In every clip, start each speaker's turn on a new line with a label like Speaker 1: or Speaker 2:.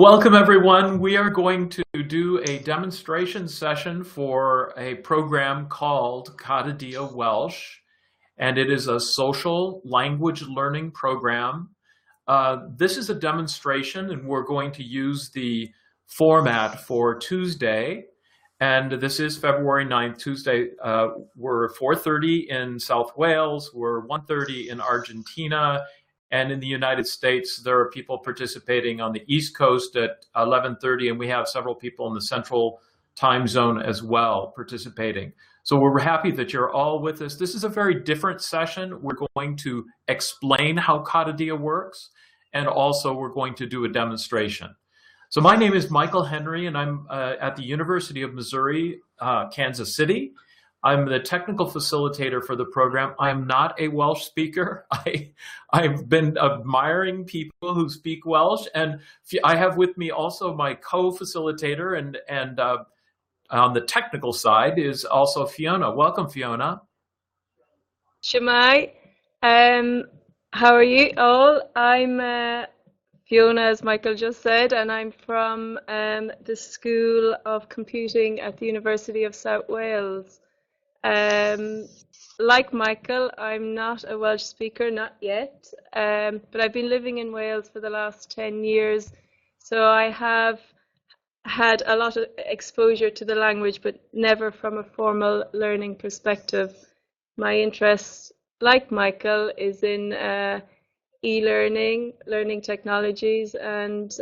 Speaker 1: Welcome everyone. We are going to do a demonstration session for a program called Speak Welsh, and it is a social language learning program. This is a demonstration, and we're going to use the format for Tuesday, and this is February 9th, Tuesday. We're 4:30 in South Wales, we're 1:30 in Argentina, and in the United States, there are people participating on the East Coast at 11:30, and we have several people in the Central Time Zone as well participating. So we're happy that you're all with us. This is a very different session. We're going to explain how Katadia works, and also we're going to do a demonstration. So my name is Michael Henry, and I'm at the University of Missouri, Kansas City. I'm the technical facilitator for the program. I'm not a Welsh speaker. I've been admiring people who speak Welsh, and I have with me also my co-facilitator, and on the technical side is also Fiona. Welcome, Fiona.
Speaker 2: Shemai, how are you all? I'm Fiona, as Michael just said, and I'm from the School of Computing at the University of South Wales. Like Michael, I'm not a Welsh speaker, not yet, but I've been living in Wales for the last 10 years, so I have had a lot of exposure to the language, but never from a formal learning perspective. My interest, like Michael, is in e-learning, learning technologies, and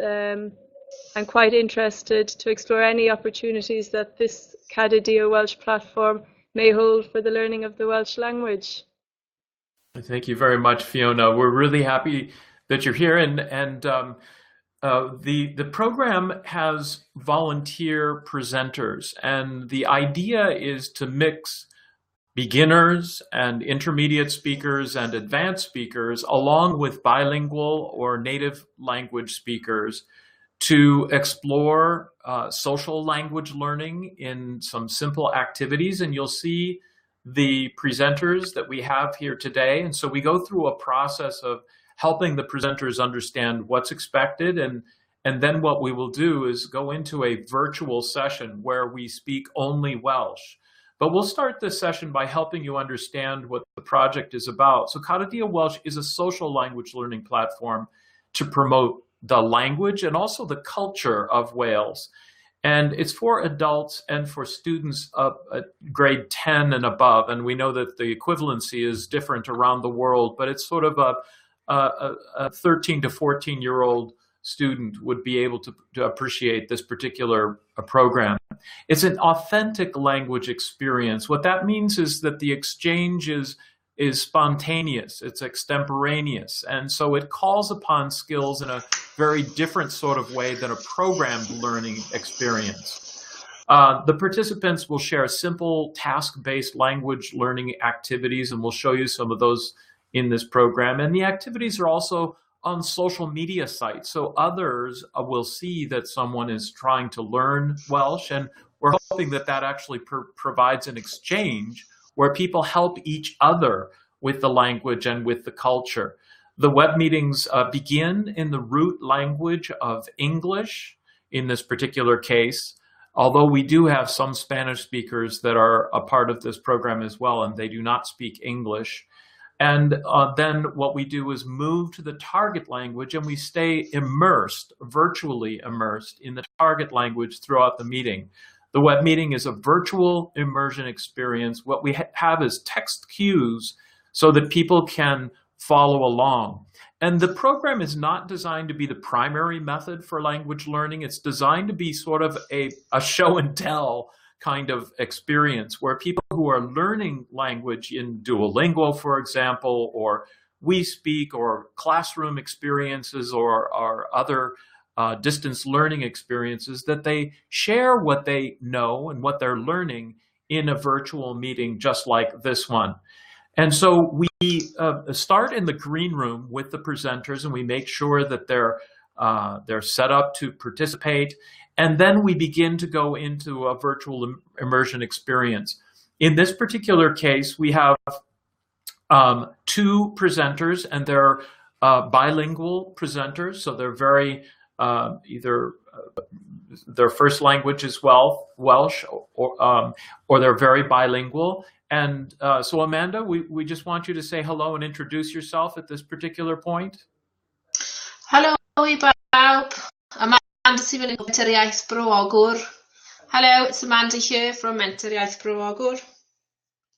Speaker 2: I'm quite interested to explore any opportunities that this Katadia Welsh platform may hold for the learning of the Welsh language.
Speaker 1: Thank you very much, Fiona. We're really happy that you're here, and the program has volunteer presenters, and the idea is to mix beginners and intermediate speakers and advanced speakers along with bilingual or native language speakers to explore social language learning in some simple activities. And you'll see the presenters that we have here today. And so we go through a process of helping the presenters understand what's expected. And then what we will do is go into a virtual session where we speak only Welsh. But we'll start this session by helping you understand what the project is about. So Katadia Welsh is a social language learning platform to promote the language and also the culture of Wales. And it's for adults and for students of grade 10 and above. And we know that the equivalency is different around the world, but it's sort of a 13 to 14-year-old student would be able to appreciate this particular program. It's an authentic language experience. What that means is that the exchange is spontaneous, it's extemporaneous, and so it calls upon skills in a very different sort of way than a programmed learning experience. The participants will share simple task-based language learning activities, and we'll show you some of those in this program. And the activities are also on social media sites, so others will see that someone is trying to learn Welsh, and we're hoping that that actually provides an exchange where people help each other with the language and with the culture. The web meetings begin in the root language of English in this particular case, although we do have some Spanish speakers that are a part of this program as well, and they do not speak English. And then what we do is move to the target language, and we stay immersed, virtually immersed in the target language throughout the meeting. The web meeting is a virtual immersion experience. What we have is text cues so that people can follow along. And the program is not designed to be the primary method for language learning. It's designed to be sort of a show and tell kind of experience where people who are learning language in Duolingo, for example, or We Speak, or classroom experiences, or other distance learning experiences, that they share what they know and what they're learning in a virtual meeting just like this one. And so we start in the green room with the presenters, and we make sure that they're set up to participate. And then we begin to go into a virtual immersion experience. In this particular case, we have two presenters, and they're bilingual presenters, so they're very either their first language is Welsh, or they're very bilingual. And so Amanda, we just want you to say hello and introduce yourself at this particular point.
Speaker 3: Helo I bawb, Amanda sy'n mynd Mentor Iaith Bro Ogwr. Hello, it's Amanda here from Mentor Iaith Bro Ogwr.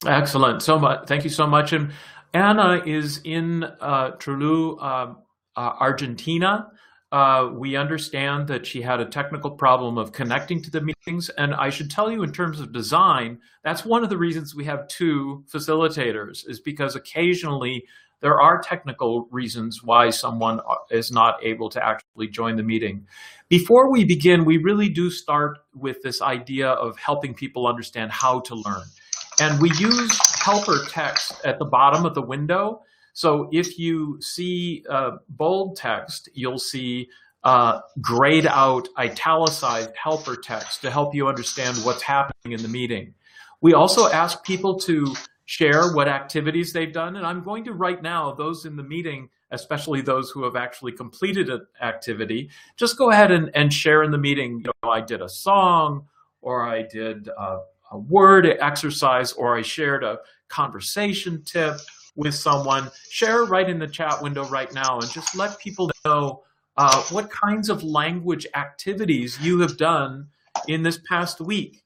Speaker 1: Excellent, so much. Thank you so much. And Anna is in Trelew, Argentina. We understand that she had a technical problem of connecting to the meetings, and I should tell you, in terms of design, that's one of the reasons we have two facilitators, is because occasionally there are technical reasons why someone is not able to actually join the meeting. Before we begin, we really do start with this idea of helping people understand how to learn. And we use helper text at the bottom of the window. So if you see bold text, you'll see grayed out italicized helper text to help you understand what's happening in the meeting. We also ask people to share what activities they've done. And I'm going to right now, those in the meeting, especially those who have actually completed an activity, just go ahead and share in the meeting. You know, I did a song, or I did a word exercise, or I shared a conversation tip with someone. Share right in the chat window right now and just let people know what kinds of language activities you have done in this past week.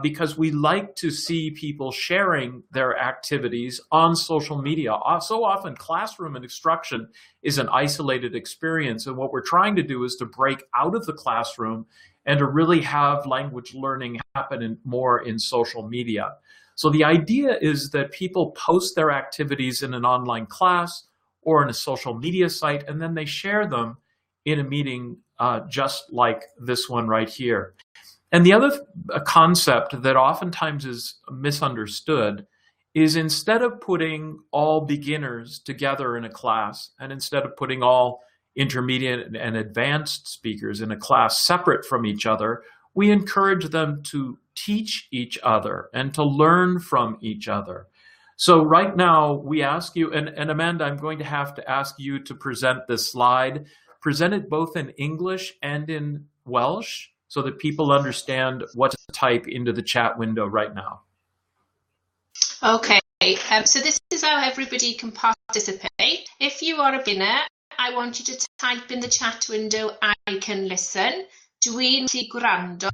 Speaker 1: Because we like to see people sharing their activities on social media. So often classroom instruction is an isolated experience, and what we're trying to do is to break out of the classroom and to really have language learning happen more in social media. So the idea is that people post their activities in an online class or in a social media site, and then they share them in a meeting just like this one right here. And the other concept that oftentimes is misunderstood is, instead of putting all beginners together in a class, and instead of putting all intermediate and advanced speakers in a class separate from each other, we encourage them to teach each other and to learn from each other. So right now we ask you, and Amanda, I'm going to have to ask you to present this slide. Present it both in English and in Welsh, so that people understand what to type into the chat window right now.
Speaker 3: Okay, so this is how everybody can participate. If you are a beginner, I want you to type in the chat window, I can listen. Dwi'n gallu gwrando.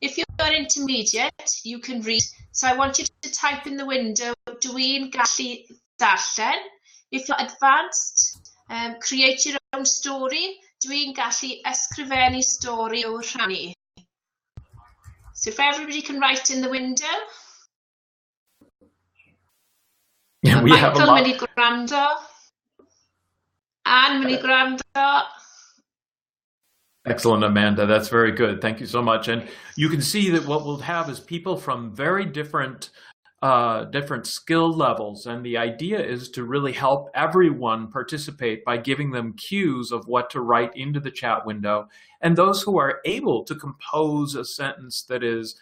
Speaker 3: If you are intermediate, you can read. So I want you to type in the window, dwi'n gallu darllen. If you're advanced, create your own story. Dwi'n gallu ysgrifennu stori o rhannu. So if everybody can write in the window.
Speaker 1: Yeah, we have a lot.
Speaker 3: Michael, mynd i gwrando. Anne, mynd i gwrando.
Speaker 1: Excellent, Amanda. That's very good. Thank you so much. And you can see that what we'll have is people from very different skill levels. And the idea is to really help everyone participate by giving them cues of what to write into the chat window. And those who are able to compose a sentence that is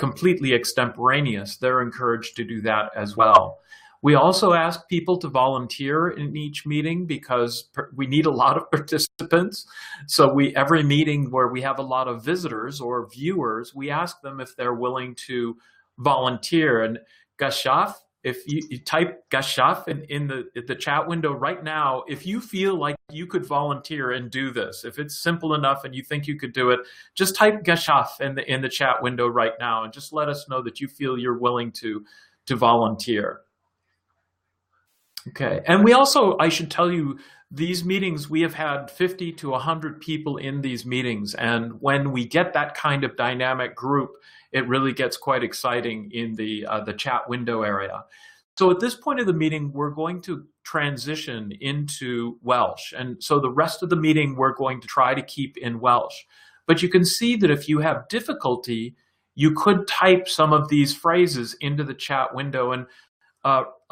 Speaker 1: completely extemporaneous, they're encouraged to do that as well. We also ask people to volunteer in each meeting because we need a lot of participants. So every meeting where we have a lot of visitors or viewers, we ask them if they're willing to volunteer. And Gashaf, if you type Gashaf in the chat window right now, if you feel like you could volunteer and do this, if it's simple enough and you think you could do it, just type Gashaf in the chat window right now and just let us know that you feel you're willing to volunteer. Okay, and we also, I should tell you, these meetings, we have had 50 to 100 people in these meetings, and when we get that kind of dynamic group, it really gets quite exciting in the chat window area. So at this point of the meeting, we're going to transition into Welsh, and so the rest of the meeting we're going to try to keep in Welsh. But you can see that if you have difficulty, you could type some of these phrases into the chat window. And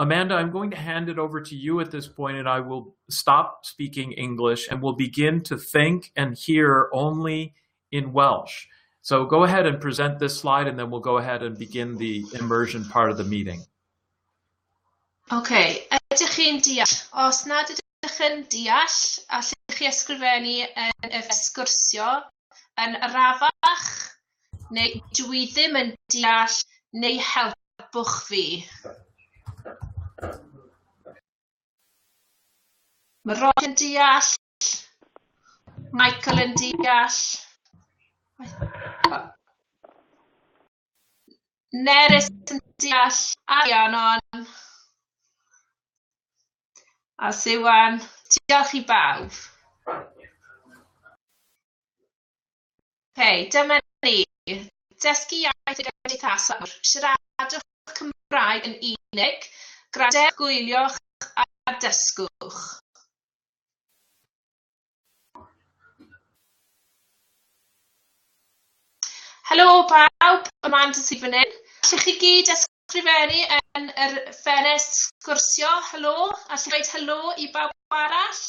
Speaker 1: Amanda, I'm going to hand it over to you at this point, and I will stop speaking English and we'll begin to think and hear only in Welsh. So go ahead and present this slide, and then we'll go ahead and begin the immersion part of the meeting.
Speaker 3: Okay, ydych chi'n deall? Os nad ydych ydych yn deall, allwch chi ysgrifennu yn y sgwrsio yn arafach, neu dwi ddim yn deall, neu helpwch fi. Mae Roy yn deall, Michael yn deall, Nerys yn deall, Arianon, a Siwan. Diolch i bawb. Dyma ni. Dysgu iaith y gymdeithasol. Siaradwch Cymraeg yn unig, grandewch, gwyliwch a dysgwch. Helo bawb, Amanda sydd fan hyn. Allwch chi gyd ysgrifennu yn yr ffenest sgwrsio? Helo? Allwch dweud helo i bawb arall?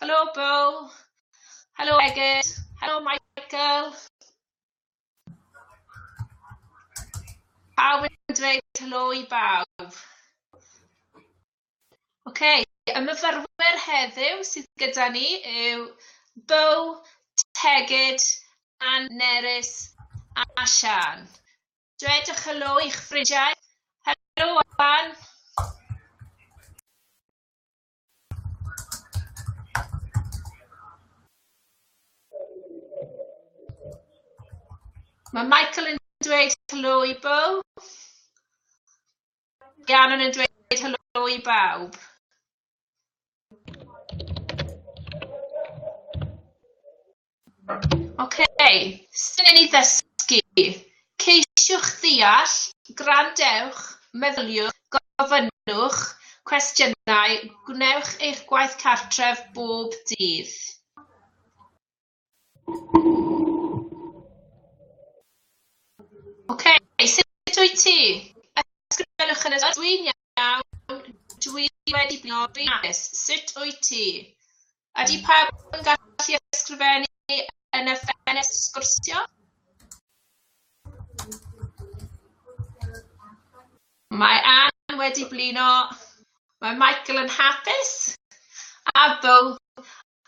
Speaker 3: Helo Bo. Helo Egid. Helo Michael. Pawb yn dweud helo i bawb. Y myfyrwyr heddiw sydd gyda ni yw Bo, Tegid, Ann, Nerys a Sian. Dwedwch helo i'ch ffrindiau. Helo Ann. Mae Michael yn dweud helo i Bo. Rhiannon yn dweud helo i bawb. Sy'n ni ddysgu. Ceisiwch ddeall, grandewch, meddyliwch, gofynnwch, cwestiynau, gwnewch eich gwaith cartref bob dydd. Sut wyt ti? Ysgrifennwch yn ystod. Dwi'n iawn, dwi wedi blino. Sut wyt ti? Ydy pawb yn gallu ysgrifennu yn y ffenest sgwrsio? Mae Ann wedi blino, mae Michael yn hapus, a Bo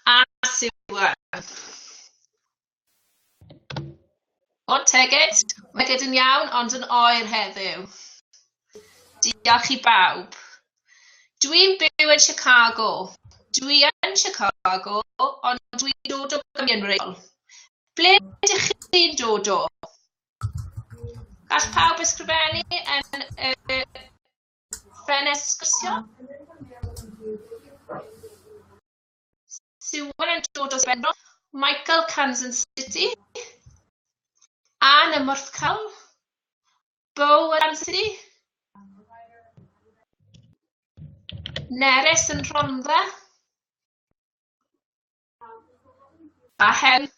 Speaker 3: a Siwan. Tegid, mae Tegid yn iawn, ond yn oer heddiw. Diolch i bawb. Dwi'n byw yn Chicago. Dwi yn Chicago, ond dwi'n dod o Gymru. Ble ydych chi'n dod o? Gall pawb ysgrifennu yn y ffenest sgwrsio? Siwan yn dod o Sbenfro. Michael, Kansas City. Ann ym Morthcawl. Bo yn Kansas City. Nerys yn Rhondda. A Hen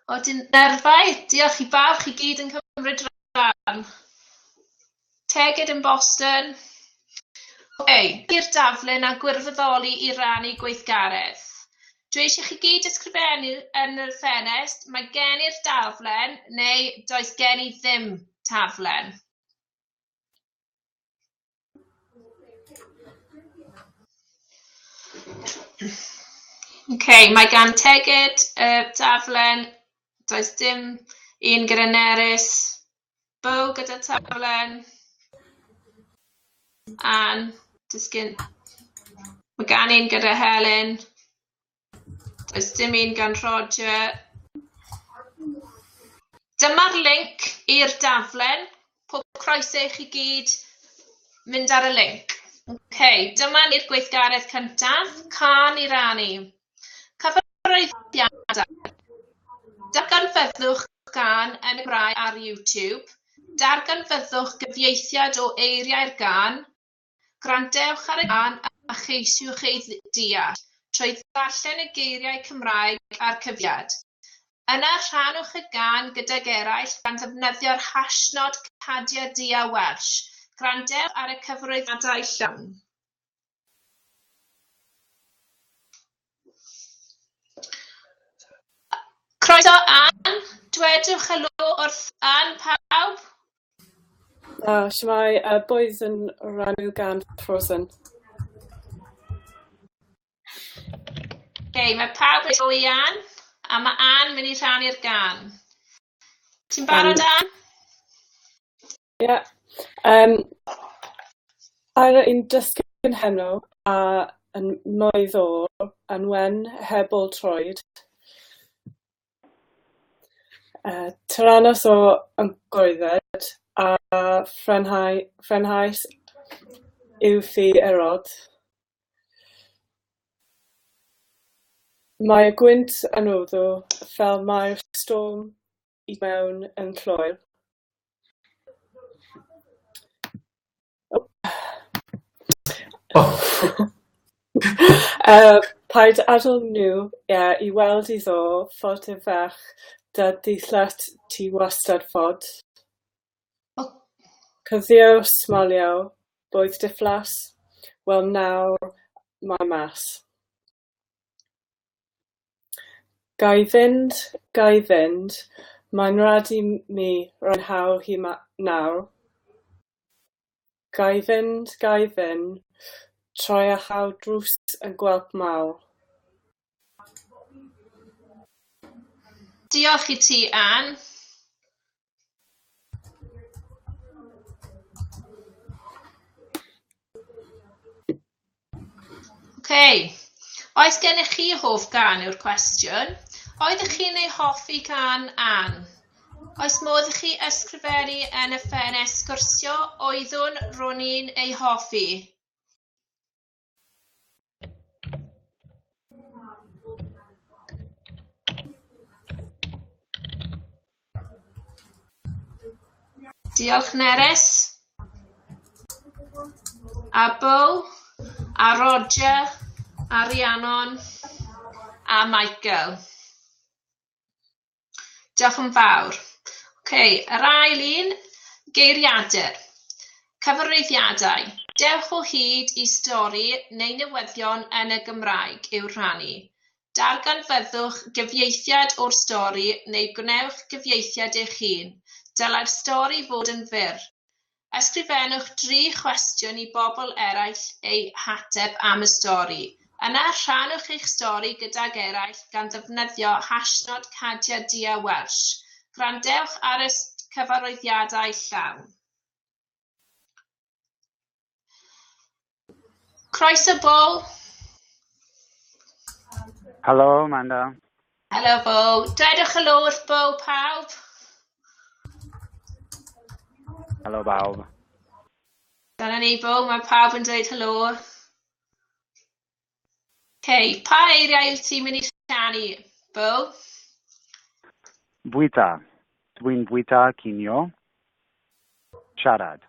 Speaker 3: o Nerfau. Diolch i bawb chi gyd yn cymryd rhan. Tegid yn Boston. I'r daflen a gwirfoddoli i rannu gweithgaredd. Dwi eisiau chi gyd ysgrifennu yn y ffenest, mae gen i'r daflen neu does gen i ddim taflen. Mae gan Tegid taflen, does dim un gyda Nerys, Bo gyda taflen, Ann, mae gan un gyda Helen, does dim un gan Roger. Dyma'r link i'r daflen, pob croeso i chi gyd mynd ar y link. Dyma ni'r gweithgaredd cyntaf, can i rannu. Cyfarwyddiadau. Darganfyddwch gan yn y Gymraeg ar YouTube. Darganfyddwch gyfieithiad o eiriau'r gan. Grandewch ar y gan a cheisiwch ei deall trwy ddarllen y geiriau Cymraeg a'r cyfiad. Yna rhannwch y gan gydag eraill gan ddefnyddio'r hashnod Cadia Dia Welsh. Grandewch ar y cyfarwyddiadau llawn. Croeso Ann, dwedwch helo wrth Ann pawb.
Speaker 4: Shwmai, boys yn rannu gan Frozen.
Speaker 3: mae pawb yn o i Ann, a mae Ann mynd i rhannu'r gan. Ti'n barod, Ann?
Speaker 4: Ie. Ar un dysgu'n heno a yn mlwydd o'r yn wen hebol troed. Tyrannos o ymgoedded a ffrenhais yw thi erod. Mae y gwynt yn wddw fel mae'r storm i mewn yn llwyr. Paid adael nhw i weld iddo ffordd y fech dy ddillet ti wastad fod. Cyddio smalio, boeth difflas, wel nawr mae mas. Gai fynd, mae'n rhaid i mi rhanhaw hi nawr. Gai fynd, troi a haw drws yn gwelp mawr.
Speaker 3: Diolch i ti, Ann. Oes gennych chi hoff gan yw'r cwestiwn? Oeddech chi'n ei hoffi gan Ann? Oes modd i chi ysgrifennu yn y ffenest sgwrsio oeddwn ro'n i'n ei hoffi? Diolch, Nerys. A Beau, a Roger, a Rhiannon, a Michael. Diolch yn fawr. Yr ail un, geiriadur. Cyfarwyddiadau. Dewch o hyd i stori neu newyddion yn y Gymraeg i'w rhannu. Darganfyddwch gyfieithiad o'r stori neu gwnewch gyfieithiad eich hun. Dylai'r stori fod yn fyr. Ysgrifennwch 3 cwestiwn i bobl eraill eu hateb am y stori. Yna rhannwch eich stori gydag eraill gan ddefnyddio hashnod Cadia Welsh. Gwrandewch ar y cyfarwyddiadau llawn. Croeso, Beau.
Speaker 5: Helo, Amanda.
Speaker 3: Helo, Beau. Dwedwch helo wrth Beau, pawb.
Speaker 5: Helo, bawb.
Speaker 3: Dyna ni, Beau, mae pawb yn dweud helo. Pa eiriau ti'n mynd i rhannu, Beau?
Speaker 5: Bwyta. Dwi'n bwyta cinio. Siarad.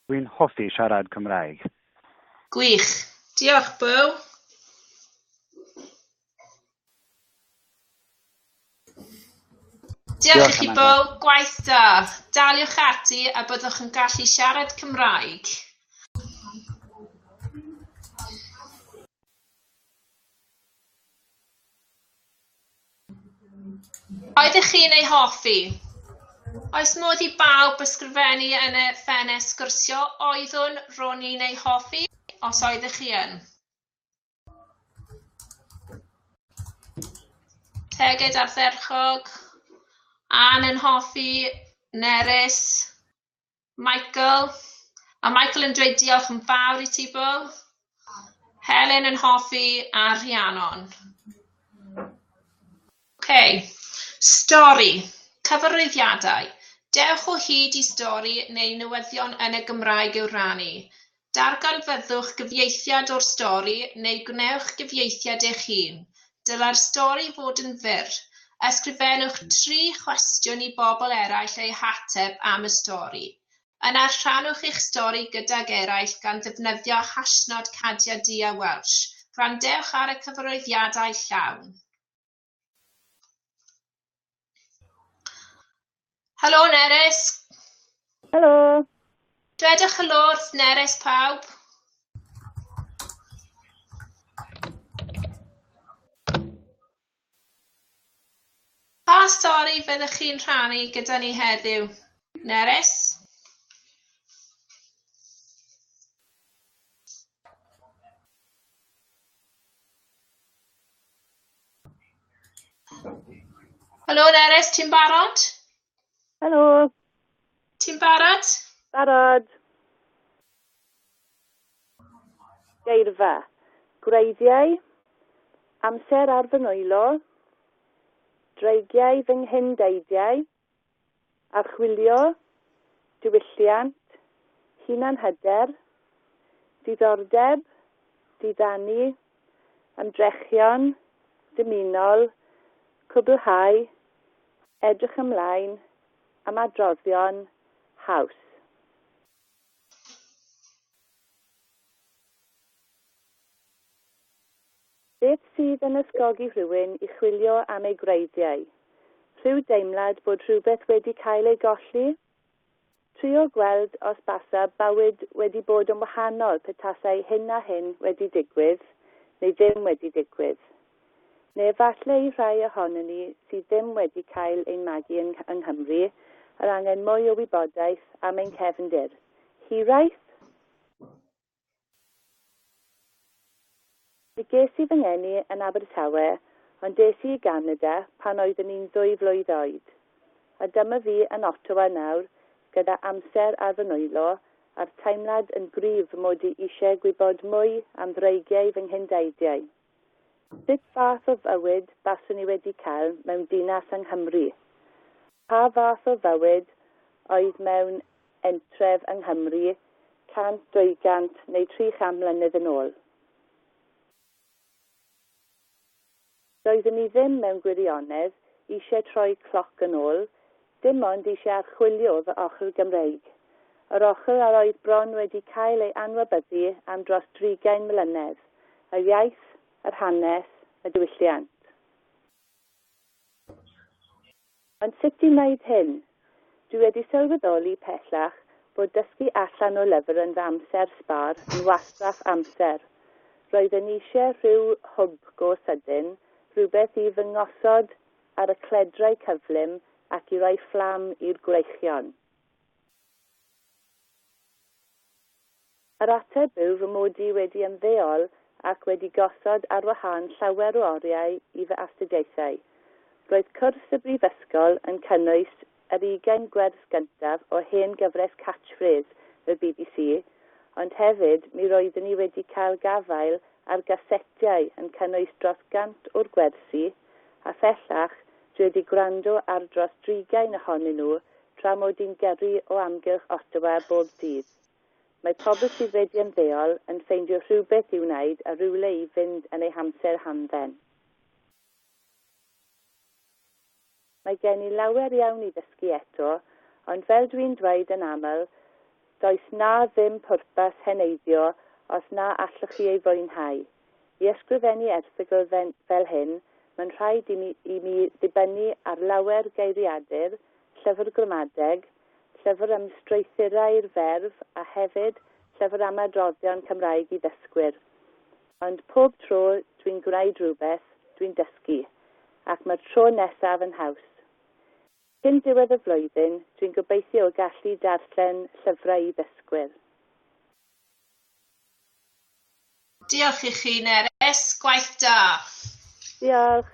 Speaker 5: Dwi'n hoffi siarad Cymraeg.
Speaker 3: Gwych. Diolch, Beau. Diolch i chi, Beau. Gwaith da. Daliwch ati a byddwch yn gallu siarad Cymraeg. Oeddech chi'n ei hoffi? Oes modd i bawb ysgrifennu yn y ffenest sgwrsio oeddwn ro'n i'n ei hoffi, os oeddech chi yn? Tegid ardderchog. Ann yn hoffi, Nerys, Michael. A Michael yn dweud diolch yn fawr i ti, Beau. Helen yn hoffi a Rhiannon. Stori. Cyfarwyddiadau. Dewch o hyd i stori neu newyddion yn y Gymraeg i'w rannu. Darganfyddwch gyfieithiad o'r stori neu gwnewch gyfieithiad eich hun. Dylai'r stori fod yn fyr. Ysgrifennwch 3 cwestiwn i bobl eraill eu hateb am y stori. Yna rhannwch eich stori gydag eraill gan ddefnyddio hashnod Cadia Welsh. Gwrandewch ar y cyfarwyddiadau llawn. Helo, Nerys.
Speaker 6: Helo.
Speaker 3: Dwedwch helo wrth Nerys, pawb. Pa stori fyddwch chi'n rhannu gyda ni heddiw, Nerys? Helo Nerys, ti'n barod?
Speaker 6: Helo.
Speaker 3: Ti'n barod?
Speaker 6: Barod. Geirfa. Gwreiddiau. Amser ar fy nwylo. Dreigiau fy nghyn-deidiau. Archwilio. Diwylliant. Hunanhyder. Diddordeb. Diddannu. Ymdrechion. Dymunol. Cwblhau. Edrych ymlaen. Ymadroddion. Haws. Beth sydd yn ysgogi rhywun i chwilio am ei gwreiddiau? Rhyw deimlad bod rhywbeth wedi cael ei golli? Trio gweld os basa bywyd wedi bod yn wahanol petasau hyn a hyn wedi digwydd, neu ddim wedi digwydd. Neu efallai rhai ohonyn ni sydd ddim wedi cael ein magu yng Nghymru yr angen mwy o wybodaeth am ein cefndir. Hiraeth? Mi ges I fy ngeni yn Abertawe, ond des I Ganada pan oeddwn i'n 2 flwydd oed. A dyma fi yn Ottawa nawr, gyda amser ar fy nwylo, a'r teimlad yn gryf mod I eisiau gwybod mwy am ddreigiau fy nghyn-deidiau. Sut fath o fywyd baswn I wedi cael mewn dinas yng Nghymru? Pa fath o fywyd oedd mewn entref yng Nghymru 100, 200 neu 300 mlynedd yn ôl? Doeddwn I ddim mewn gwirionedd eisiau troi cloc yn ôl, dim ond eisiau archwilio fy ochr Gymreig. Yr ochr ar oedd bron wedi cael ei anwybyddu am dros 30 mlynedd, y iaith, yr hanes, y diwylliant. Ond sut I wneud hyn? Dwi wedi sylweddoli pellach bod dysgu allan o lyfr yn fy amser sbar yn wastraff amser. Roeddwn eisiau rhyw hwb go sydyn, rhywbeth I fy ngosod ar y cledrau cyflym ac I roi fflam i'r gwreichion. Yr ateb yw fy mod I wedi ymddeol ac wedi gosod ar wahân llawer o oriau I fy astudiaethau. Roedd cwrs y brifysgol yn cynnwys yr 20 gwers gyntaf o hen gyfres catchphrase y BBC, ond hefyd mi roeddwn I wedi cael gafael ar gasetiau yn cynnwys dros 100 o'r gwersi, a phellach dwi wedi gwrando ar dros 30 ohonyn nhw tra mod i'n gyrru o amgylch Ottawa bob dydd. Mae pobl sydd wedi ymddeol yn ffeindio rhywbeth I wneud a rhywle I fynd yn ei hamser hamdden. Mae gen I lawer iawn I ddysgu eto, ond fel dwi'n dweud yn aml, does na ddim pwrpas heneiddio os na allwch chi ei fwynhau. I ysgrifennu erthygl fel hyn, mae'n rhaid I mi ddibynnu ar lawer geiriadur, llyfr gramadeg, llyfr ymstrwythurau'r ferf a hefyd llyfr ymadroddion Cymraeg I ddysgwyr. Ond pob tro dwi'n gwneud rhywbeth, dwi'n dysgu, ac mae'r tro nesaf yn haws. Cyn diwedd y flwyddyn, dwi'n gobeithio gallu darllen llyfrau I ddysgwyr.
Speaker 3: Diolch I chi Nerys, gwaith da.
Speaker 6: Diolch.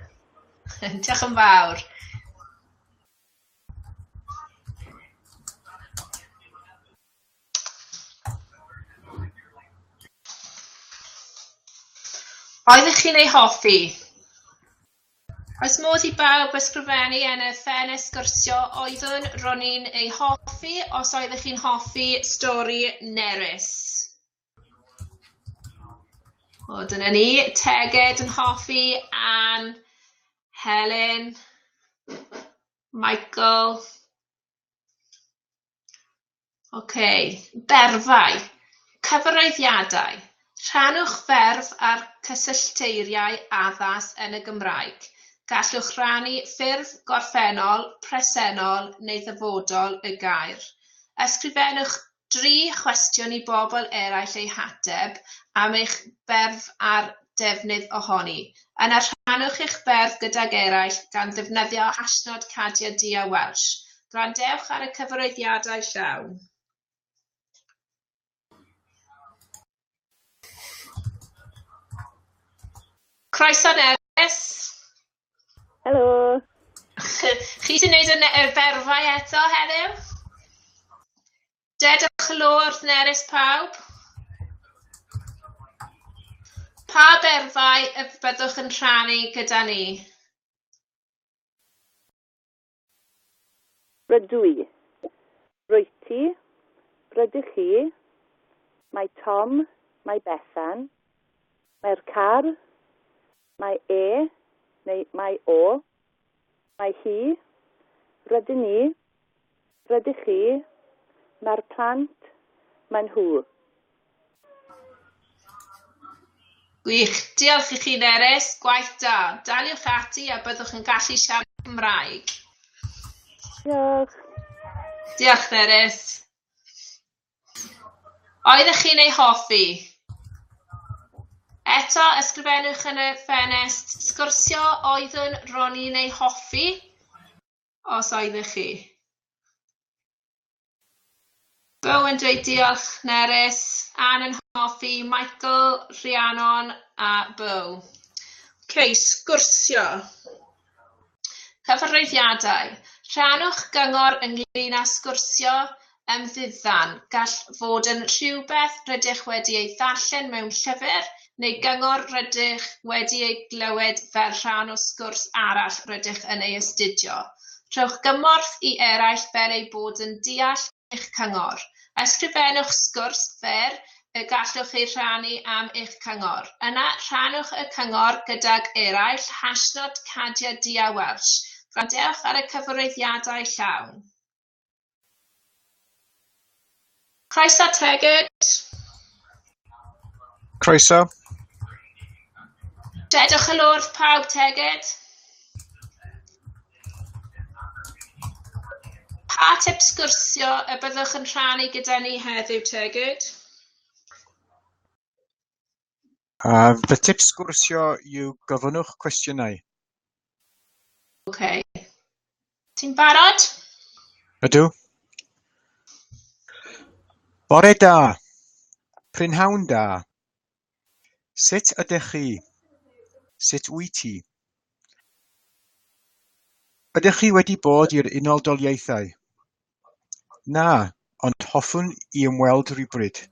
Speaker 3: Diolch yn fawr. Oeddech chi'n ei hoffi? Oes modd I bawb ysgrifennu yn y ffenest sgwrsio oeddwn Roni'n ei hoffi os oeddech chi'n hoffi stori Nerys? O, dyna ni, Teged yn hoffi, Anne, Helen, Michael. Berfau, cyfarwyddiadau. Rhannwch ferf ar cysyllteiriau addas yn y Gymraeg. Gallwch rannu ffurf gorffennol, presennol neu ddyfodol y gair. Ysgrifennwch 3 cwestiwn I bobl eraill eu hateb am eich berf a'r defnydd ohoni. Yna rhannwch eich berf gydag eraill gan ddefnyddio hashnod Cadia Dia Welsh. Gwrandewch ar y cyfarwyddiadau llawn. Croeso Nerys.
Speaker 6: Helo.
Speaker 3: Chi sy'n gwneud y berfau eto heddiw? Dedwch y lwrdd nerys pawb. Pa berfau y byddwch yn rhannu gyda ni?
Speaker 6: Rydw i. Rwyt ti. Rydych chi. Mae Tom. Mae Bethan. Mae'r car. Mae neu mae o. Mae hi. Rydyn ni. Rydych chi. Mae'r plant. Mae nhw.
Speaker 3: Gwych. Diolch i chi, Nerys. Gwaith da. Daliwch ati a byddwch yn gallu siarad Cymraeg.
Speaker 6: Diolch.
Speaker 3: Diolch, Nerys. Oeddech chi'n ei hoffi? Eto, ysgrifennwch yn y ffenest sgwrsio oeddwn Roni'n ei hoffi, os oeddech chi. Bew yn dweud diolch, Nerys, Ann yn hoffi, Michael, Rhiannon a Bew. Sgwrsio. Cyfarwyddiadau. Rhannwch gyngor ynglyn â sgwrsio ymddiddan gall fod yn rhywbeth rydych wedi ei ddarllen mewn llyfr neu gyngor rydych wedi ei glywed fel rhan o sgwrs arall rydych yn ei astudio. Rhowch gymorth i eraill fel ei bod yn deall eich cyngor. Ysgrifennwch sgwrs fer y gallwch ei rhannu am eich cyngor. Yna rhannwch y cyngor gydag eraill #Cadia Dia Welsh. Gwrandewch ar y cyfarwyddiadau llawn. Croeso Tegid.
Speaker 7: Croeso.
Speaker 3: Dedwch y lwrdd pawb Tegid. Pa tip sgwrsio y byddwch yn rhannu gyda ni heddiw Tegid?
Speaker 7: Fy tip sgwrsio yw gofynnwch cwestiynau.
Speaker 3: Ti'n barod?
Speaker 7: Ydw. Bore da. Prynhawn da. Sut ydych chi? Sut wyt ti? Ydych chi wedi bod i'r Unol Daleithiau? Na, ond hoffwn i ymweld rhywbryd.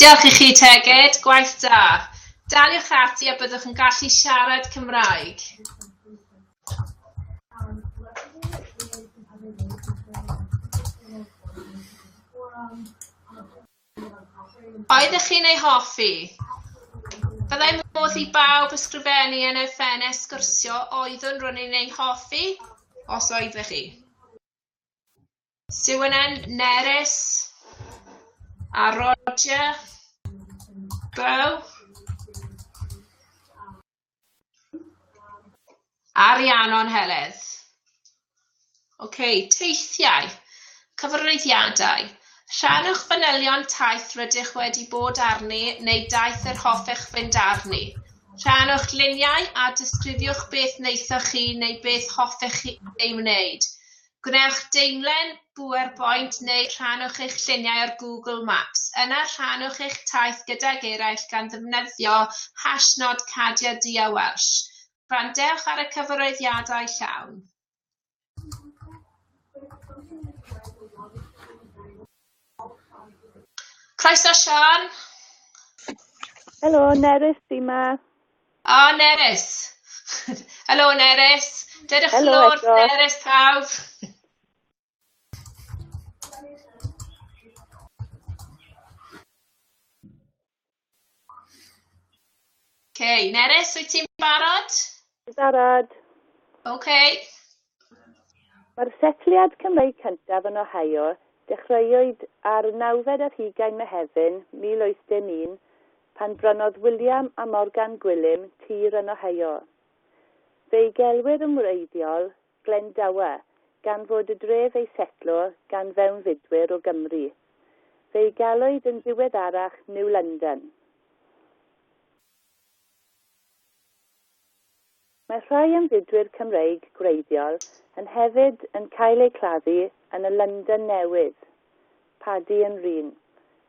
Speaker 3: Diolch i chi Tegid, gwaith da. Daliwch ati a byddwch yn gallu siarad Cymraeg. Oeddech chi'n ei hoffi? Byddai modd i bawb ysgrifennu yn y ffenest sgwrsio oeddwn Roni'n ei hoffi, os oeddech chi. Syw yna'n Nerys a Roger, Bew, a Rhiannon Heledd. Teithiau, cyfarwyddiadau. Rhannwch fanylion taith rydych wedi bod arni neu daith yr hoffech fynd arni. Rhannwch luniau a disgrifiwch beth wnaethoch chi neu beth hoffech chi ei wneud. Gwnewch deimlen, PowerPoint neu rhannwch eich lluniau ar Google Maps. Yna rhannwch eich taith gydag eraill gan ddefnyddio #Cadia Dia Welsh. Gwrandewch ar y cyfarwyddiadau llawn. Croeso Sian.
Speaker 6: Helo, Nerys, di ma.
Speaker 3: Nerys. Helo Nerys. Dedwch lwrdd Nerys pawb. Nerys, wyt ti'n barod?
Speaker 6: Barod. Mae'r setliad Cymreig cyntaf yn Ohio dechreuwyd ar 9 Mehefin 1801 pan brynodd William a Morgan Gwilym tir yn Ohio. Fe'i gelwir yn wreiddiol Glendower gan fod y dref ei setlo gan fewnfudwyr o Gymru. Fe'i galwyd yn ddiweddarach New London. Mae rhai ymfudwyr Cymreig gwreiddiol yn hefyd yn cael eu claddu yn y London Newydd, Paddy yn Rhin,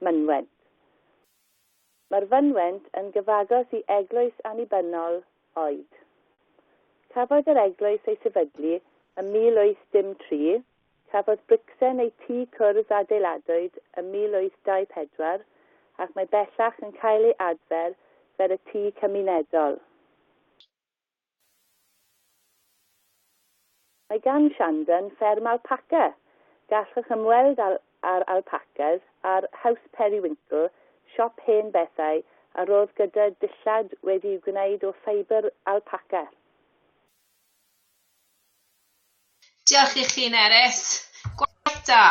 Speaker 6: mynwent. Mae'r fynwent yn gyfagos i eglwys annibynnol oed. Cafodd yr eglwys ei sefydlu ym 1803, cafodd Brixen ei tŷ cwrdd adeiladwyd ym 1824 ac mae bellach yn cael ei adfer fel y tŷ cymunedol. Mae gan Shandon fferm alpaca. Gallwch ymweld ar alpacas ar House Periwinkle, siop hen bethau, a roedd gyda dillad wedi'i gwneud o ffibr alpaca.
Speaker 3: Diolch i chi, Nerys. Gwaith da.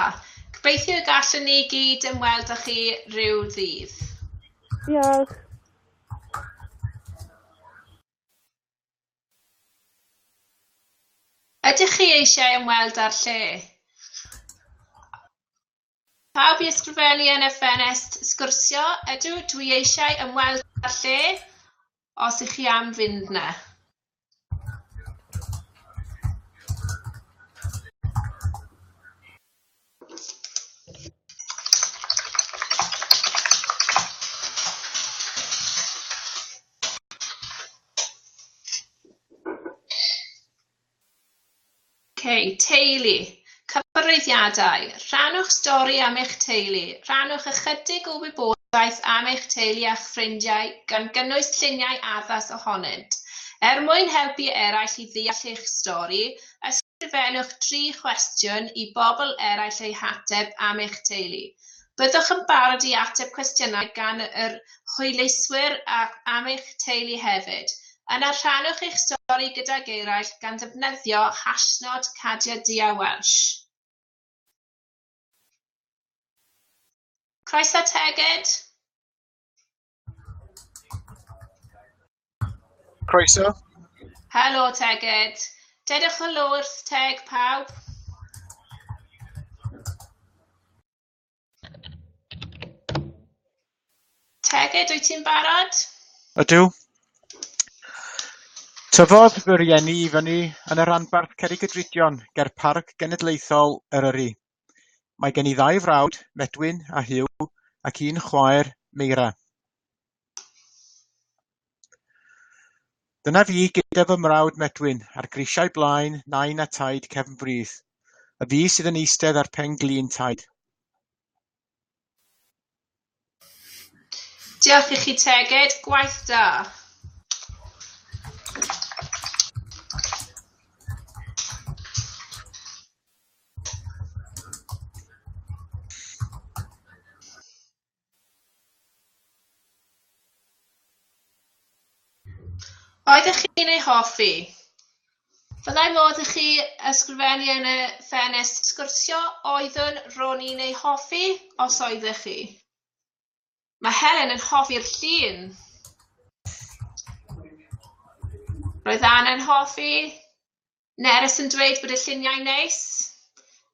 Speaker 3: Gobeithio y gallwn ni gyd ymweld â chi rhyw ddydd.
Speaker 6: Diolch.
Speaker 3: Ydych chi eisiau ymweld â'r lle? Pawb i ysgrifennu yn y ffenest sgwrsio, ydw dwi eisiau ymweld â'r lle os ych chi am fynd na. Teulu. Cyfarwyddiadau. Rhannwch stori am eich teulu. Rhannwch ychydig o wybodaeth am eich teulu a'ch ffrindiau gan gynnwys lluniau addas ohonynt. Mwyn helpu eraill i ddeall eich stori, ysgrifennwch 3 cwestiwn i bobl eraill eu hateb am eich teulu. Byddwch yn barod i ateb cwestiynau gan yr hwyluswyr am eich teulu hefyd. Yna rhannwch eich stori gydag eraill gan ddefnyddio hashnod Cadia Welsh. Croeso Teged.
Speaker 7: Croeso.
Speaker 3: Helo Teged. Dedwch helo wrth Teg pawb. Teged, wyt ti'n barod?
Speaker 7: Ydw. Tyfodd fy rieni i fyny yn y rhanbarth Cerrig-y-Drudion ger Parc Genedlaethol Eryri. Mae gen i 2 frawd, Medwyn a Huw, ac 1 chwaer, Meira. Dyna fi gyda fy mrawd Medwyn, a'r grisiau blaen, nain a taid cefn brith. Y fi sydd yn eistedd ar pen glin taid.
Speaker 3: Diolch i chi Teged, gwaith da. Oeddech chi'n ei hoffi? Fyddai modd i chi ysgrifennu yn y ffenest sgwrsio oeddwn Roni'n ei hoffi os oeddech chi. Mae Helen yn hoffi'r llun. Roedd Anne yn hoffi. Nerys yn dweud bod y lluniau neis.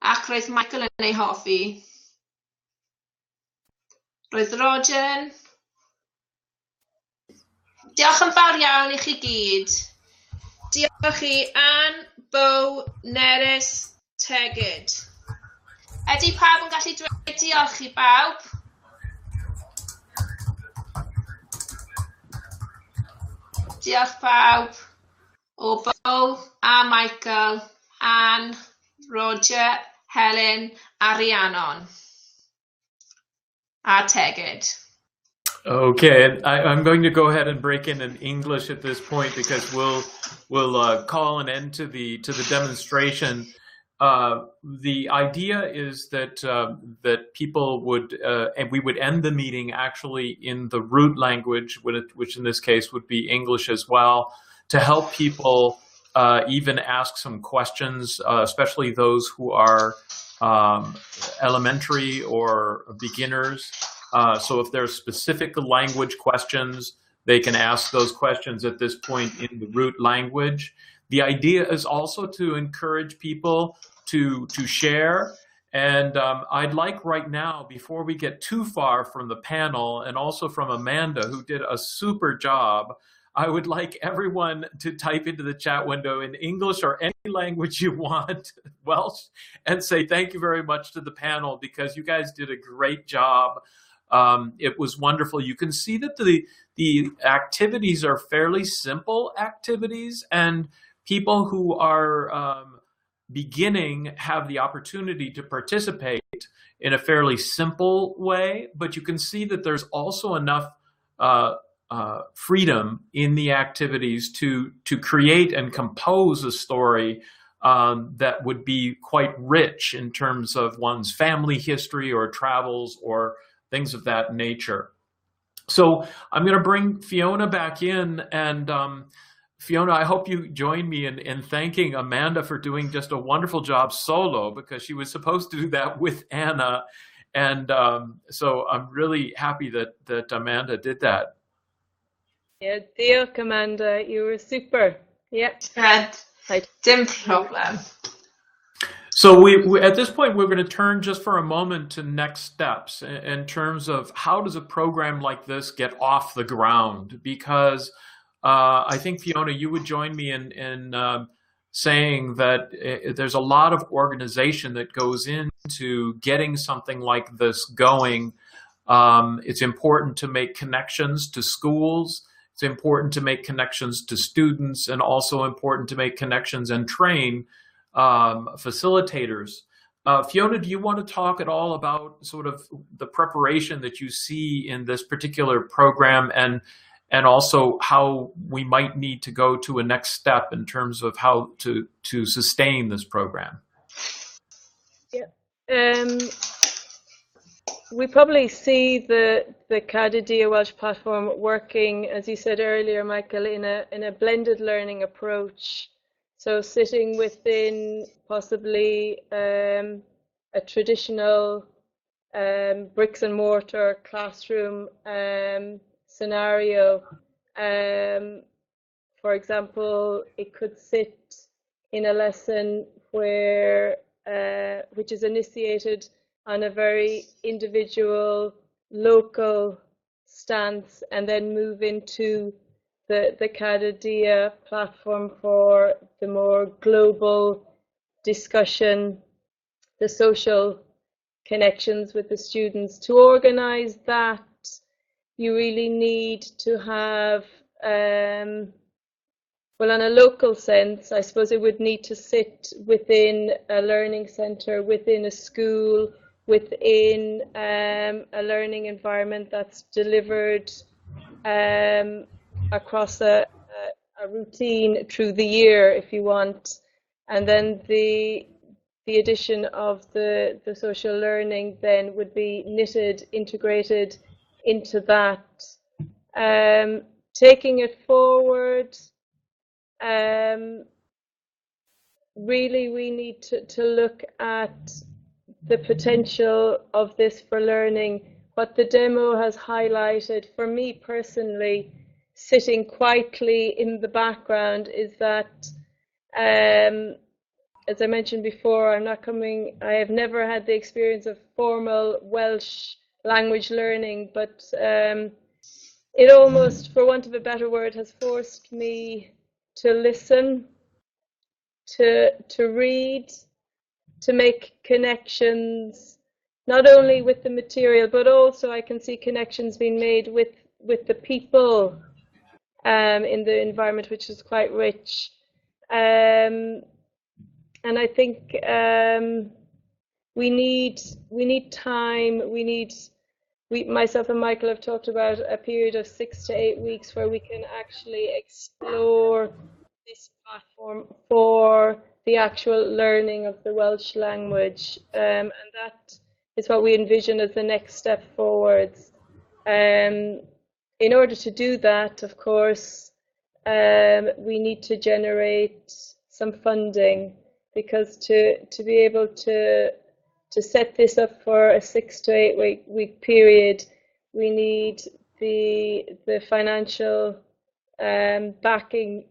Speaker 3: Ac roedd Michael yn ei hoffi. Roedd Roger yn. Diolch yn fawr iawn i chi gyd. Diolch i Anne, Beau, Nerys, Teged. Ydy pawb yn gallu dweud diolch i bawb? Diolch pawb. O Beau a Michael, Anne, Roger, Helen a Rhiannon. A Teged.
Speaker 1: Okay, I'm going to go ahead and break in English at this point because we'll call an end to the demonstration. The idea is that that people would and we would end the meeting actually in the root language, which in this case would be English as well, to help people even ask some questions, especially those who are elementary or beginners. So if there's specific language questions, they can ask those questions at this point in the root language. The idea is also to encourage people to share. And I'd like right now, before we get too far from the panel and also from Amanda, who did a super job, I would like everyone to type into the chat window in English or any language you want, Welsh, and say thank you very much to the panel because you guys did a great job It was wonderful. You can see that the activities are fairly simple activities, and people who are beginning have the opportunity to participate in a fairly simple way, but you can see that there's also enough freedom in the activities to create and compose a story that would be quite rich in terms of one's family history or travels or things of that nature. So I'm going to bring Fiona back in, and Fiona, I hope you join me in thanking Amanda for doing just a wonderful job solo, because she was supposed to do that with Anna. And so I'm really happy that Amanda did that.
Speaker 2: Yeah, diolch, Amanda. You were super. Yeah.
Speaker 3: Right. Dim problem.
Speaker 1: So we at this point, we're going to turn just for a moment to next steps in terms of how does a program like this get off the ground? Because I think, Fiona, you would join me in saying that there's a lot of organization that goes into getting something like this going. It's important to make connections to schools. It's important to make connections to students, and also important to make connections and train facilitators. Fiona, do you want to talk at all about sort of the preparation that you see in this particular program, and also how we might need to go to a next step in terms of how to sustain this program?
Speaker 2: Yeah. We probably see the Cadadia Welsh platform working, as you said earlier, Michael, in a blended learning approach. So sitting within possibly a traditional bricks and mortar classroom scenario. For example, it could sit in a lesson where which is initiated on a very individual, local stance, and then move into the Cadadia platform for the more global discussion, the social connections with the students. To organize that, you really need to have, well, on a local sense, I suppose it would need to sit within a learning centre, within a school, within a learning environment that's delivered across a routine through the year, if you want. And then the addition of the social learning then would be knitted, integrated into that. Taking it forward, really we need to look at the potential of this for learning. What the demo has highlighted, for me personally, sitting quietly in the background, is that, as I mentioned before, I have never had the experience of formal Welsh language learning, but it almost, for want of a better word, has forced me to listen, to read, to make connections, not only with the material, but also I can see connections being made with the people in the environment, which is quite rich. And I think we need time. Myself and Michael have talked about a period of 6 to 8 weeks where we can actually explore this platform for the actual learning of the Welsh language, and that is what we envision as the next step forwards. In order to do that, of course, we need to generate some funding, because to be able to set this up for a 6 to 8 week period, we need the financial backing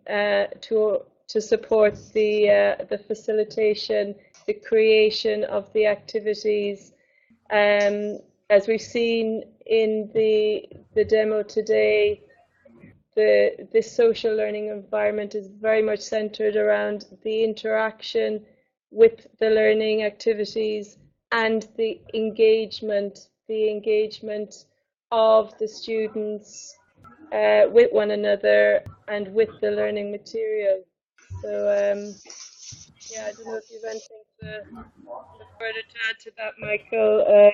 Speaker 2: to support the facilitation, the creation of the activities. As we've seen in the demo today, this social learning environment is very much centered around the interaction with the learning activities and the engagement the engagement of the students with one another and with the learning material. So yeah, I don't know if you have anything further to add to that, Michael.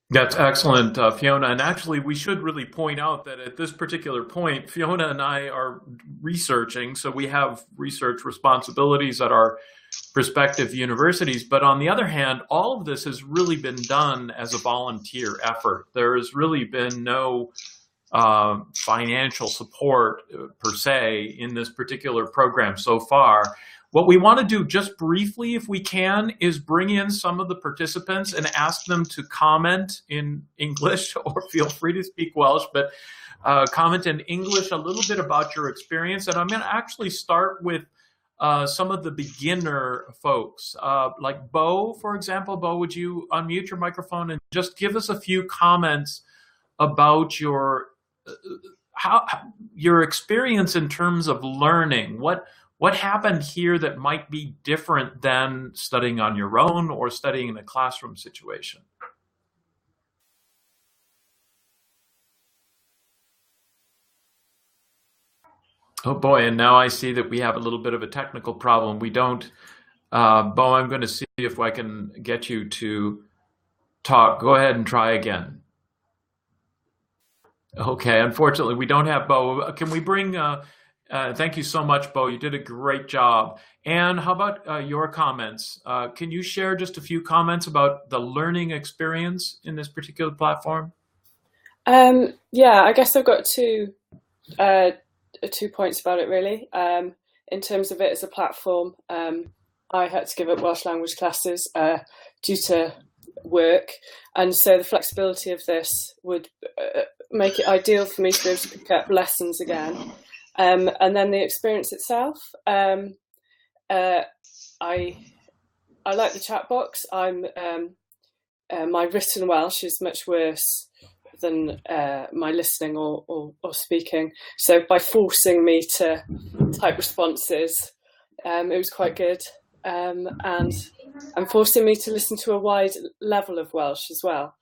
Speaker 1: That's excellent, Fiona. And actually, we should really point out that at this particular point, Fiona and I are researching, so we have research responsibilities at our respective universities. But on the other hand, all of this has really been done as a volunteer effort. There has really been no financial support per se in this particular program so far. What we want to do just briefly, if we can, is bring in some of the participants and ask them to comment in English, or feel free to speak Welsh, but comment in English a little bit about your experience. And I'm going to actually start with some of the beginner folks, like Bo, for example. Bo, would you unmute your microphone and just give us a few comments about your experience in terms of learning? What happened here that might be different than studying on your own or studying in a classroom situation? Oh boy, and now I see that we have a little bit of a technical problem. We don't, Bo, I'm going to see if I can get you to talk. Go ahead and try again. Okay, unfortunately, we don't have Bo. Can we bring, thank you so much, Bo. You did a great job. And how about your comments? Can you share just a few comments about the learning experience in this particular platform?
Speaker 4: Yeah, I guess I've got two points about it, really. In terms of it as a platform, I had to give up Welsh language classes due to work, and so the flexibility of this would make it ideal for me to be able to pick up lessons again. And then the experience itself, I like the chat box. My written Welsh is much worse than my listening or speaking. So by forcing me to type responses, it was quite good. And forcing me to listen to a wide level of Welsh as well.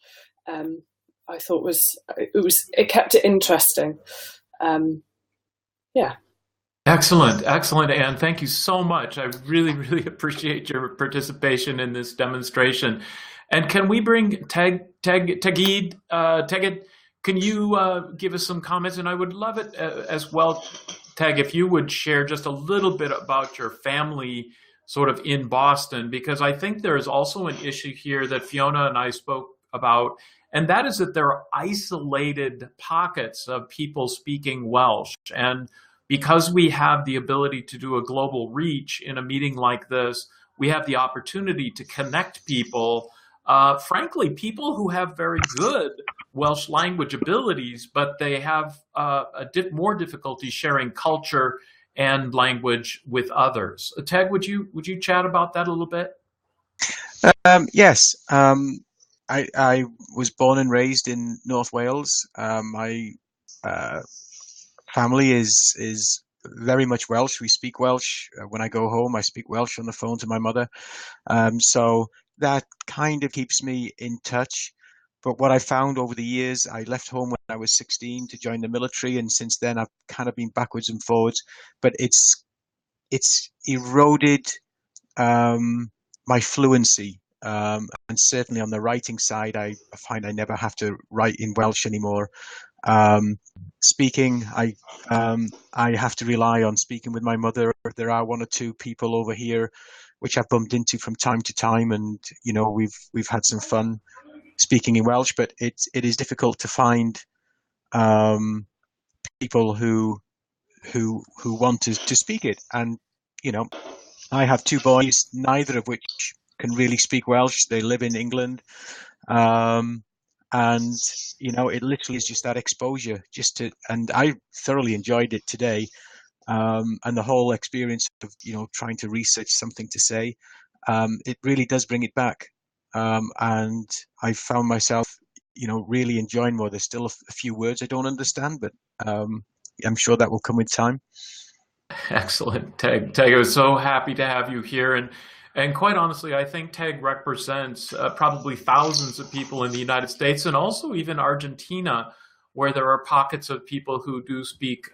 Speaker 4: I thought it kept it interesting. Yeah.
Speaker 1: Excellent, Anne. Thank you so much. I really, really appreciate your participation in this demonstration. And can we bring Tegid? Can you give us some comments? And I would love it as well, Teg, if you would share just a little bit about your family sort of in Boston, because I think there is also an issue here that Fiona and I spoke about, and that is that there are isolated pockets of people speaking Welsh. And because we have the ability to do a global reach in a meeting like this, we have the opportunity to connect people, frankly, people who have very good Welsh language abilities, but they have more difficulty sharing culture and language with others. Teg, would you chat about that a little bit?
Speaker 7: Yes. I was born and raised in North Wales. My family is very much Welsh. We speak Welsh. When I go home, I speak Welsh on the phone to my mother. So that kind of keeps me in touch. But what I found over the years, I left home when I was 16 to join the military, and since then I've kind of been backwards and forwards. But it's eroded my fluency, and certainly on the writing side, I find I never have to write in Welsh anymore. Speaking, I have to rely on speaking with my mother. There are one or two people over here which I've bumped into from time to time, and we've had some fun speaking in Welsh. But it is difficult to find people who want to speak it. And I have two boys, neither of which can really speak Welsh. They live in England. And it literally is just that exposure, and I thoroughly enjoyed it today. And the whole experience of, trying to research something to say, it really does bring it back. And I found myself, really enjoying more. There's still a few words I don't understand, but I'm sure that will come with time.
Speaker 1: Excellent, Teg. I was so happy to have you here. And And quite honestly, I think TEG represents probably thousands of people in the United States and also even Argentina, where there are pockets of people who do speak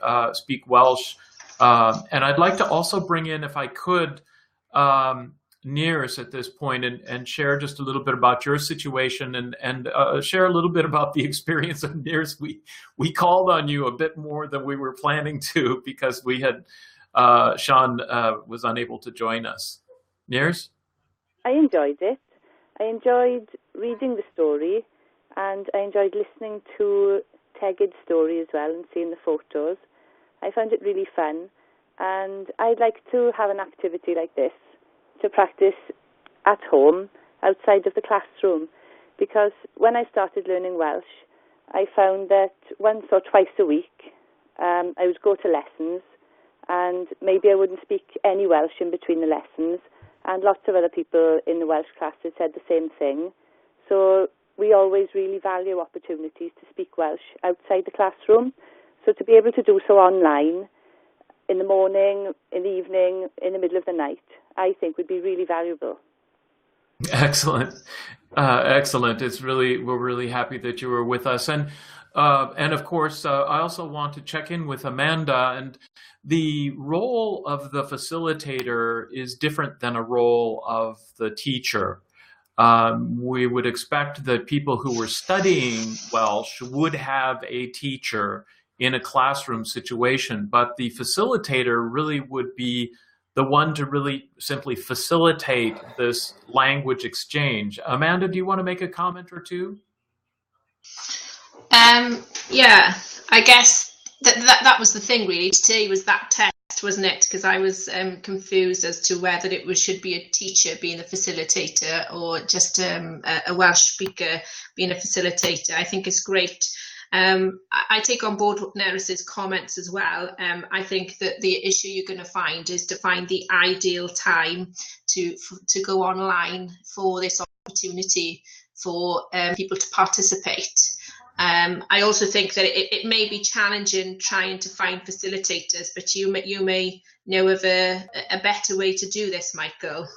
Speaker 1: Welsh. And I'd like to also bring in, if I could, Nears at this point and share just a little bit about your situation and share a little bit about the experience of Nears. We called on you a bit more than we were planning to because we had Sean was unable to join us. Nears?
Speaker 6: I enjoyed it. I enjoyed reading the story, and I enjoyed listening to Tegid's story as well and seeing the photos. I found it really fun, and I'd like to have an activity like this to practice at home outside of the classroom, because when I started learning Welsh, I found that once or twice a week I would go to lessons, and maybe I wouldn't speak any Welsh in between the lessons. And lots of other people in the Welsh class had said the same thing. So we always really value opportunities to speak Welsh outside the classroom. So to be able to do so online, in the morning, in the evening, in the middle of the night, I think would be really valuable.
Speaker 1: Excellent. Excellent. We're really happy that you were with us. And of course, I also want to check in with Amanda. And the role of the facilitator is different than a role of the teacher. We would expect that people who were studying Welsh would have a teacher in a classroom situation, but the facilitator really would be the one to really simply facilitate this language exchange. Amanda, do you want to make a comment or two?
Speaker 3: Yeah, I guess that was the thing really today, was that test, wasn't it? Because I was confused as to whether it should be a teacher being a facilitator or just a Welsh speaker being a facilitator. I think it's great. I take on board Neris's comments as well. I think that the issue you're going to find is to find the ideal time to go online for this opportunity for people to participate. I also think that it may be challenging trying to find facilitators, but you may know of a better way to do this, Michael.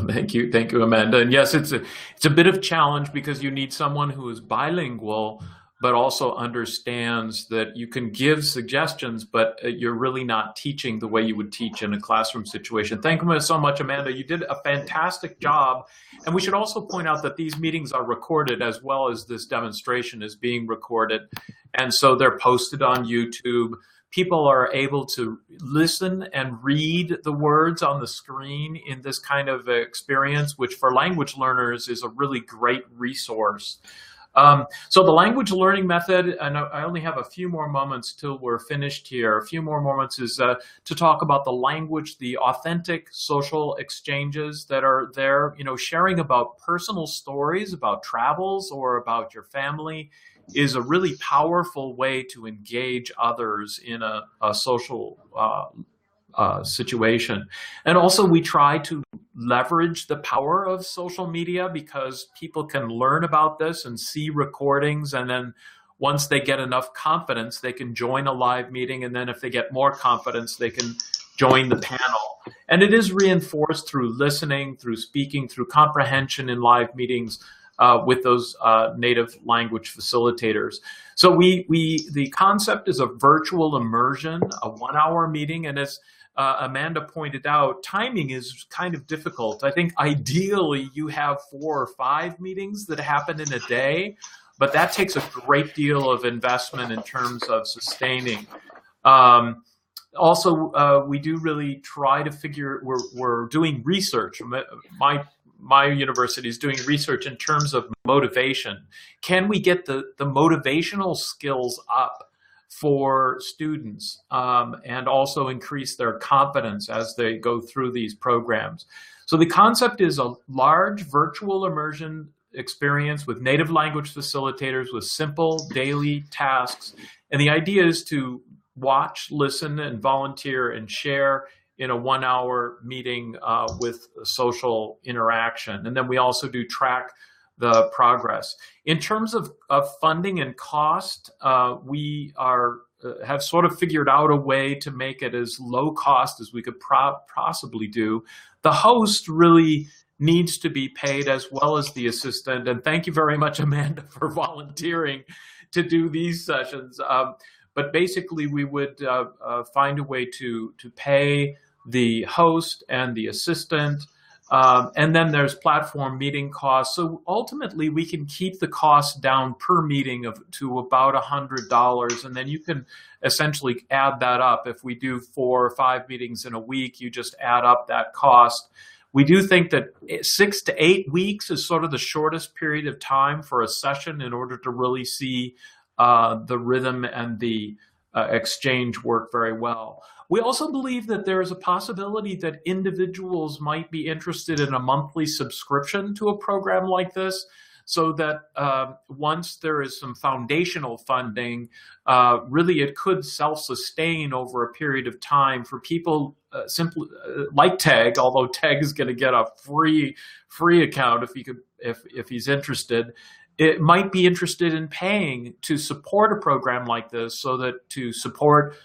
Speaker 1: Thank you, Amanda. And yes, it's a bit of challenge because you need someone who is bilingual, but also understands that you can give suggestions, but you're really not teaching the way you would teach in a classroom situation. Thank you so much, Amanda. You did a fantastic job. And we should also point out that these meetings are recorded, as well as this demonstration is being recorded. And so they're posted on YouTube. People are able to listen and read the words on the screen in this kind of experience, which for language learners is a really great resource. So the language learning method, and I only have a few more moments till we're finished here. A few more moments is to talk about the language, the authentic social exchanges that are there, sharing about personal stories, about travels, or about your family is a really powerful way to engage others in a social situation. And also we try to leverage the power of social media because people can learn about this and see recordings, and then once they get enough confidence, they can join a live meeting, and then if they get more confidence, they can join the panel. And it is reinforced through listening, through speaking, through comprehension in live meetings with those native language facilitators. So the concept is a virtual immersion, a 1-hour meeting, and as Amanda pointed out, timing is kind of difficult. I think ideally you have 4 or 5 meetings that happen in a day, but that takes a great deal of investment in terms of sustaining. Also, we do really try to figure, we're doing research. My university is doing research in terms of motivation. Can we get the motivational skills up for students and also increase their confidence as they go through these programs? So the concept is a large virtual immersion experience with native language facilitators with simple daily tasks. And the idea is to watch, listen, and volunteer and share in a 1-hour meeting with social interaction. And then we also do track the progress. In terms of funding and cost, we are have sort of figured out a way to make it as low cost as we could possibly do. The host really needs to be paid as well as the assistant. And thank you very much, Amanda, for volunteering to do these sessions. But basically, we would find a way to pay the host and the assistant. And then there's platform meeting costs. So ultimately, we can keep the cost down per meeting to about $100. And then you can essentially add that up. If we do 4 or 5 meetings in a week, you just add up that cost. We do think that 6 to 8 weeks is sort of the shortest period of time for a session in order to really see the rhythm and the exchange work very well. We also believe that there is a possibility that individuals might be interested in a monthly subscription to a program like this, so that once there is some foundational funding, really it could self-sustain over a period of time for people simply like Teg, although Teg is going to get a free account if he's interested. It might be interested in paying to support a program like this, so that to support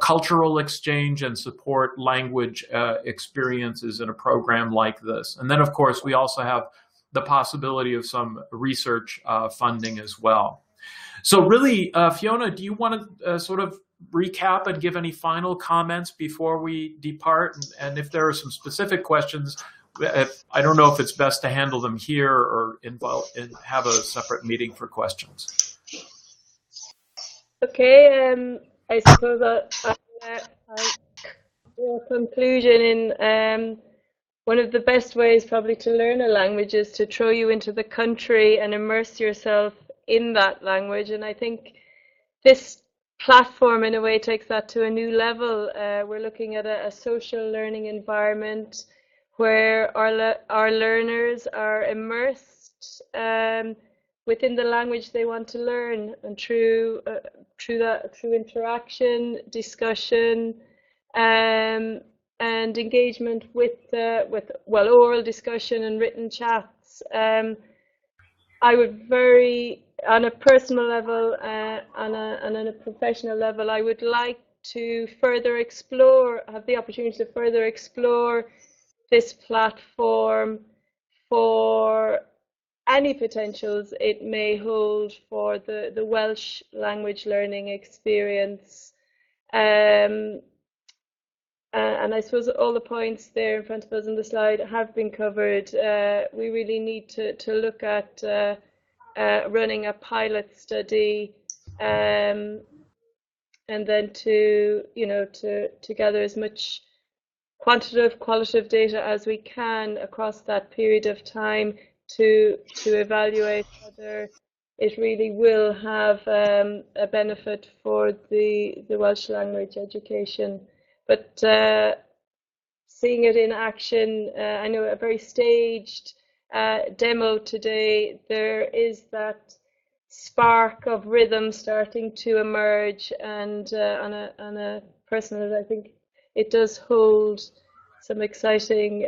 Speaker 1: cultural exchange and support language experiences in a program like this. And then, of course, we also have the possibility of some research funding as well. So really, Fiona, do you want to sort of recap and give any final comments before we depart? And if there are some specific questions, I don't know if it's best to handle them here or have a separate meeting for questions.
Speaker 2: Okay, I suppose I'll draw a conclusion in one of the best ways probably to learn a language is to throw you into the country and immerse yourself in that language. And I think this platform in a way takes that to a new level. We're looking at a social learning environment where our learners are immersed within the language they want to learn, and through interaction, discussion, and engagement with oral discussion and written chats. I would on a personal level and on a professional level, I would like to have the opportunity to further explore this platform for any potentials it may hold for the Welsh language learning experience. And I suppose all the points there in front of us on the slide have been covered. We really need to look at running a pilot study, and then to gather as much quantitative, qualitative data as we can across that period of time to evaluate whether it really will have a benefit for the Welsh language education. But seeing it in action, I know a very staged demo today, there is that spark of rhythm starting to emerge, and on a personal, I think it does hold some exciting,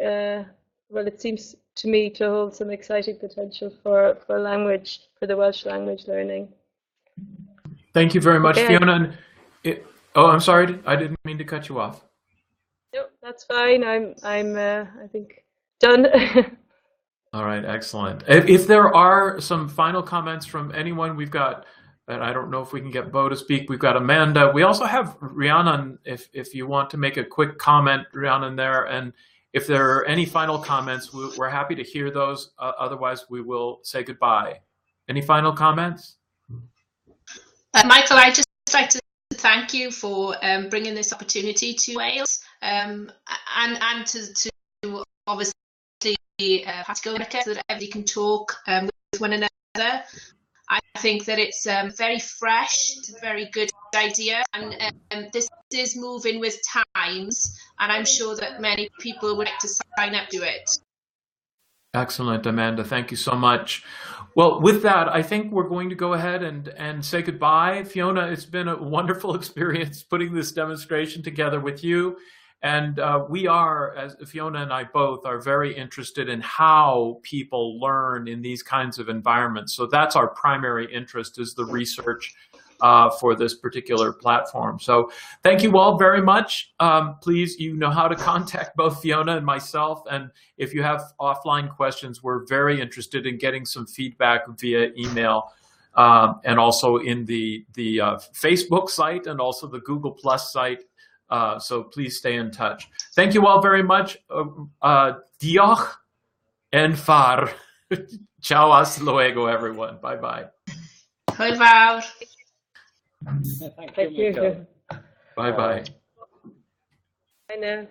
Speaker 2: well, it seems to me to hold some exciting potential for the Welsh language learning.
Speaker 1: Thank you very much,
Speaker 2: Okay.
Speaker 1: Fiona. Oh, I'm sorry, I didn't mean to cut you off.
Speaker 2: No, that's fine. I'm I think done.
Speaker 1: All right, excellent. If there are some final comments from anyone, we've got, and I don't know if we can get Bo to speak, we've got Amanda. We also have Rhiannon, if you want to make a quick comment, Rhiannon, there. And if there are any final comments, we're happy to hear those. Otherwise, we will say goodbye. Any final comments?
Speaker 3: Michael, I'd just like to thank you for bringing this opportunity to Wales, and to obviously practical so that everybody can talk with one another. I think that it's very fresh, it's a very good idea, and this is moving with times, and I'm sure that many people would like to sign up to it.
Speaker 1: Excellent, Amanda. Thank you so much. Well, with that, I think we're going to go ahead and say goodbye. Fiona, it's been a wonderful experience putting this demonstration together with you. And we are, as Fiona and I both, are very interested in how people learn in these kinds of environments. So that's our primary interest, is the research for this particular platform. So thank you all very much. Please, you know how to contact both Fiona and myself. And if you have offline questions, we're very interested in getting some feedback via email, and also in the Facebook site and also the Google Plus site. So please stay in touch. Thank you all very much. Diolch en fawr. Ciao, hasta luego, everyone. Bye-bye.
Speaker 3: Hwyl fawr.
Speaker 4: Thank you.
Speaker 1: Bye-bye.
Speaker 2: I know.